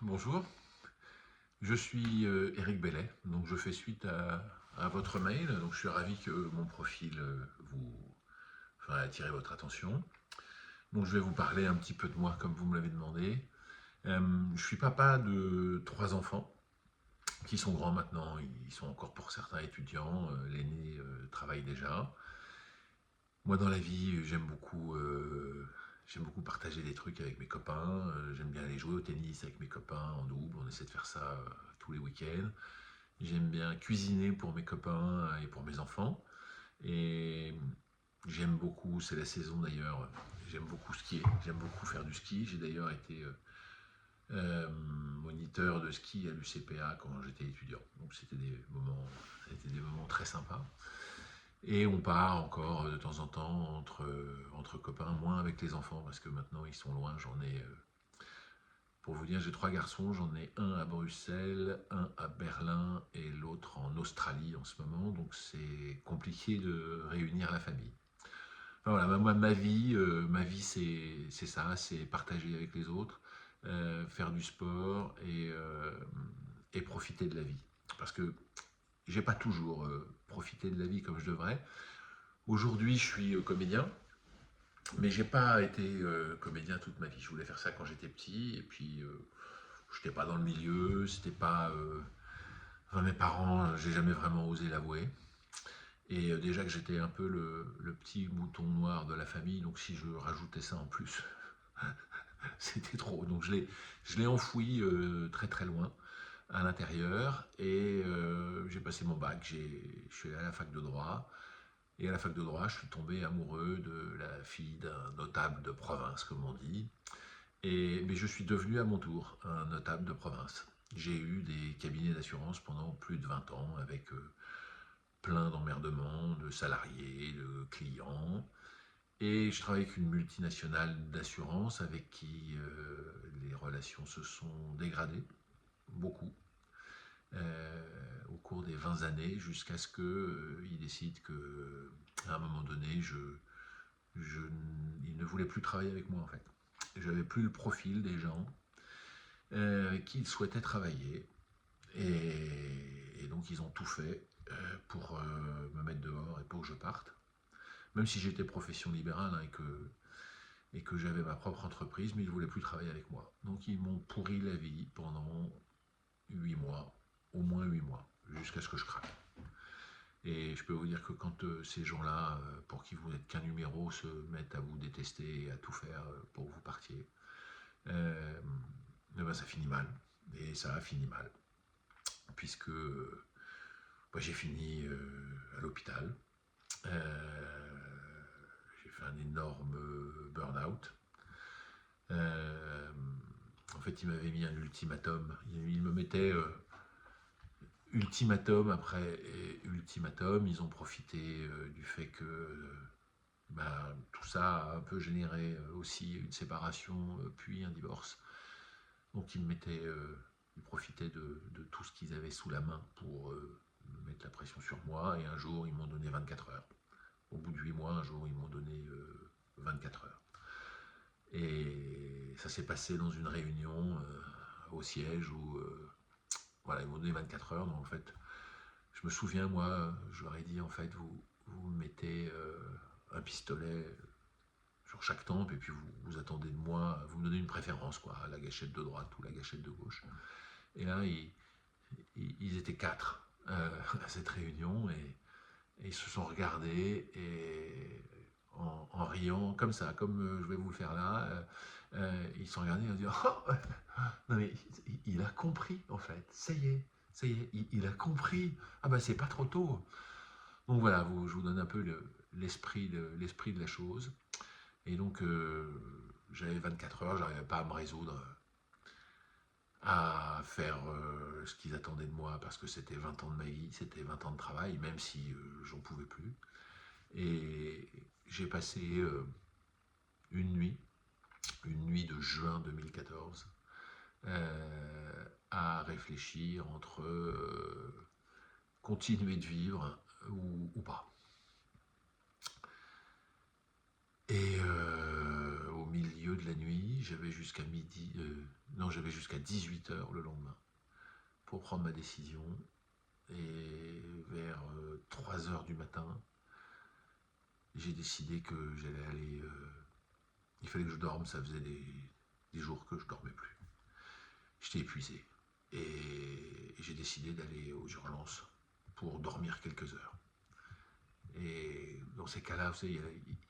Bonjour, je suis Éric Bellet, donc je fais suite à votre mail, donc je suis ravi que mon profil enfin, ait attiré votre attention. Donc je vais vous parler un petit peu de moi comme vous me l'avez demandé. Je suis papa de 3 enfants qui sont grands maintenant, ils sont encore pour certains étudiants, l'aîné travaille déjà. Moi dans la vie j'aime beaucoup partager des trucs avec mes copains, j'aime bien aller jouer au tennis avec mes copains en double, on essaie de faire ça tous les week-ends. J'aime bien cuisiner pour mes copains et pour mes enfants. Et j'aime beaucoup, c'est la saison d'ailleurs, j'aime beaucoup skier, j'aime beaucoup faire du ski. J'ai d'ailleurs été moniteur de ski à l'UCPA quand j'étais étudiant. Donc c'était des moments très sympas. Et on part encore de temps en temps entre copains, moins avec les enfants parce que maintenant ils sont loin. Pour vous dire, j'ai 3 garçons, j'en ai un à Bruxelles, un à Berlin et l'autre en Australie en ce moment, donc c'est compliqué de réunir la famille. Enfin, voilà, moi, ma vie c'est ça, c'est partager avec les autres, faire du sport et profiter de la vie. Parce que j'ai pas toujours profité de la vie comme je devrais. Aujourd'hui, je suis comédien, mais j'ai pas été comédien toute ma vie. Je voulais faire ça quand j'étais petit, et puis je n'étais pas dans le milieu, c'était pas. Enfin, mes parents, j'ai jamais vraiment osé l'avouer. Et déjà que j'étais un peu le petit mouton noir de la famille, donc si je rajoutais ça en plus, c'était trop. Donc je l'ai enfoui très très loin à l'intérieur, et j'ai passé mon bac, je suis allé à la fac de droit. Et à la fac de droit, je suis tombé amoureux de la fille d'un notable de province, comme on dit. Mais je suis devenu à mon tour un notable de province. J'ai eu des cabinets d'assurance pendant plus de 20 ans avec plein d'emmerdements, de salariés, de clients. Et je travaille avec une multinationale d'assurance avec qui les relations se sont dégradées, beaucoup, au cours des 20 années, jusqu'à ce qu'ils décident qu'à un moment donné, je, ils ne voulaient plus travailler avec moi en fait. J'avais plus le profil des gens avec qui ils souhaitaient travailler. Et donc ils ont tout fait pour me mettre dehors et pour que je parte. Même si j'étais profession libérale hein, et que j'avais ma propre entreprise, mais ils ne voulaient plus travailler avec moi. Donc ils m'ont pourri la vie pendant 8 mois, au moins 8 mois, jusqu'à ce que je craque. Et je peux vous dire que quand ces gens-là, pour qui vous n'êtes qu'un numéro, se mettent à vous détester et à tout faire pour que vous partiez, euh, eh ben ça finit mal. Et ça a fini mal. Puisque j'ai fini à l'hôpital. J'ai fait un énorme burn-out. Euh, En fait, il m'avait mis un ultimatum. Il me mettait ultimatum après ultimatum. Ils ont profité du fait que tout ça a un peu généré aussi une séparation, puis un divorce. Donc ils profitaient de tout ce qu'ils avaient sous la main pour mettre la pression sur moi. Et un jour, ils m'ont donné 24 heures. Au bout de 8 mois, un jour, ils m'ont donné 24 heures. Et ça s'est passé dans une réunion au siège où voilà, ils m'ont donné 24 heures. Donc en fait, je me souviens, moi, je leur ai dit en fait, vous mettez un pistolet sur chaque tempe et puis vous attendez de moi, vous me donnez une préférence, quoi, la gâchette de droite ou la gâchette de gauche. Et là, ils étaient 4 à cette réunion et ils se sont regardés et en riant comme ça, comme je vais vous le faire là. Ils se sont regardés et ont dit oh, non mais il a compris en fait, ça y est, il a compris. Ah bah c'est pas trop tôt. Donc voilà, je vous donne un peu l'esprit de la chose. Et donc j'avais 24 heures, j'arrivais pas à me résoudre à faire ce qu'ils attendaient de moi parce que c'était 20 ans de ma vie, c'était 20 ans de travail, même si j'en pouvais plus. Et j'ai passé une nuit, une nuit de juin 2014, à réfléchir entre continuer de vivre ou pas. Et milieu de la nuit, j'avais jusqu'à midi, non, j'avais jusqu'à 18 h le lendemain pour prendre ma décision. Et vers 3 h du matin, j'ai décidé que j'allais aller... il fallait que je dorme, ça faisait des jours que je dormais plus. J'étais épuisé. Et j'ai décidé d'aller aux urgences pour dormir quelques heures. Et dans ces cas-là, vous savez,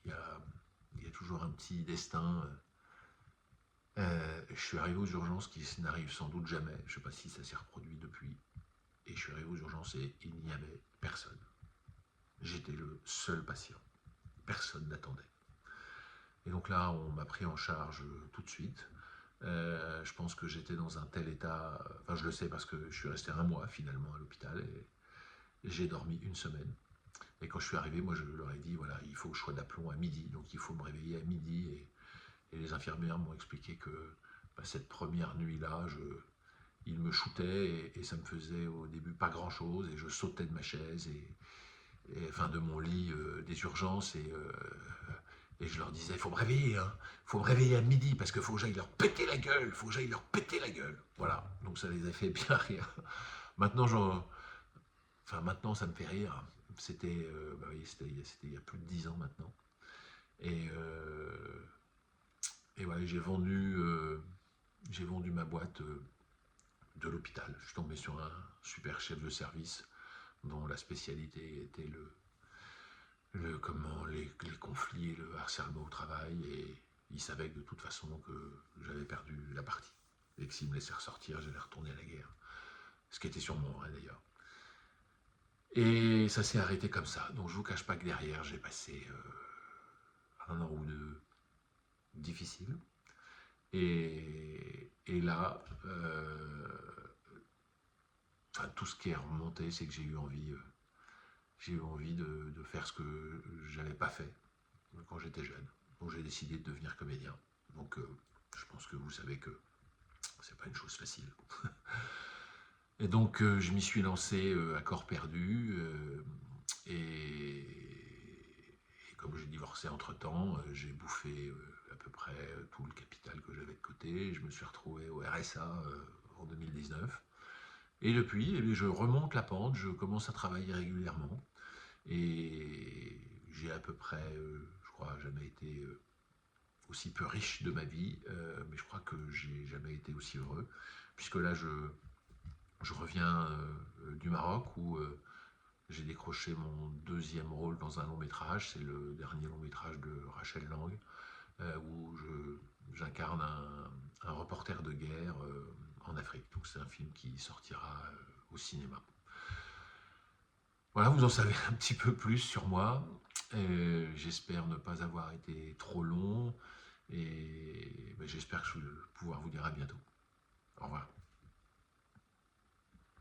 il y a toujours un petit destin. Je suis arrivé aux urgences, qui n'arrive sans doute jamais. Je ne sais pas si ça s'est reproduit depuis. Et je suis arrivé aux urgences et il n'y avait personne. J'étais le seul patient. Personne n'attendait. Et donc là, on m'a pris en charge tout de suite. Je pense que j'étais dans un tel état, enfin je le sais parce que je suis resté 1 mois finalement à l'hôpital et j'ai dormi 1 semaine. Et quand je suis arrivé, moi je leur ai dit, voilà, il faut que je sois d'aplomb à midi, donc il faut me réveiller à midi. Et les infirmières m'ont expliqué que cette première nuit-là, ils me shootaient et ça me faisait au début pas grand-chose et je sautais de ma chaise enfin de mon lit des urgences et je leur disais, il faut me réveiller, hein, faut me réveiller à midi parce qu'il faut que j'aille leur péter la gueule, faut que j'aille leur péter la gueule. Voilà, donc ça les a fait bien rire. Maintenant, maintenant ça me fait rire. C'était oui, c'était il y a plus de 10 ans maintenant. Et, voilà, j'ai vendu ma boîte de l'hôpital. Je suis tombé sur un super chef de service dont la spécialité était les conflits et le harcèlement au travail, et il savait que de toute façon que j'avais perdu la partie et que s'il me laissait ressortir, j'allais retourner à la guerre, ce qui était sûrement vrai d'ailleurs. Et ça s'est arrêté comme ça. Donc je vous cache pas que derrière, j'ai passé 1 an ou 2 difficiles. Et là, tout ce qui est remonté, c'est que j'ai eu envie de faire ce que je n'avais pas fait quand j'étais jeune. Donc j'ai décidé de devenir comédien. Donc je pense que vous savez que c'est pas une chose facile. Et donc je m'y suis lancé à corps perdu. Et comme j'ai divorcé entre-temps, j'ai bouffé à peu près tout le capital que j'avais de côté. Je me suis retrouvé au RSA en 2019. Et depuis, je remonte la pente, je commence à travailler régulièrement. Et j'ai à peu près, je crois, jamais été aussi peu riche de ma vie, mais je crois que j'ai jamais été aussi heureux, puisque là, je reviens du Maroc où j'ai décroché mon 2e rôle dans un long métrage. C'est le dernier long métrage de Rachel Lang, où j'incarne un reporter de guerre en Afrique. Donc c'est un film qui sortira au cinéma. Voilà, vous en savez un petit peu plus sur moi. J'espère ne pas avoir été trop long. Et j'espère que je vais pouvoir vous dire à bientôt. Au revoir.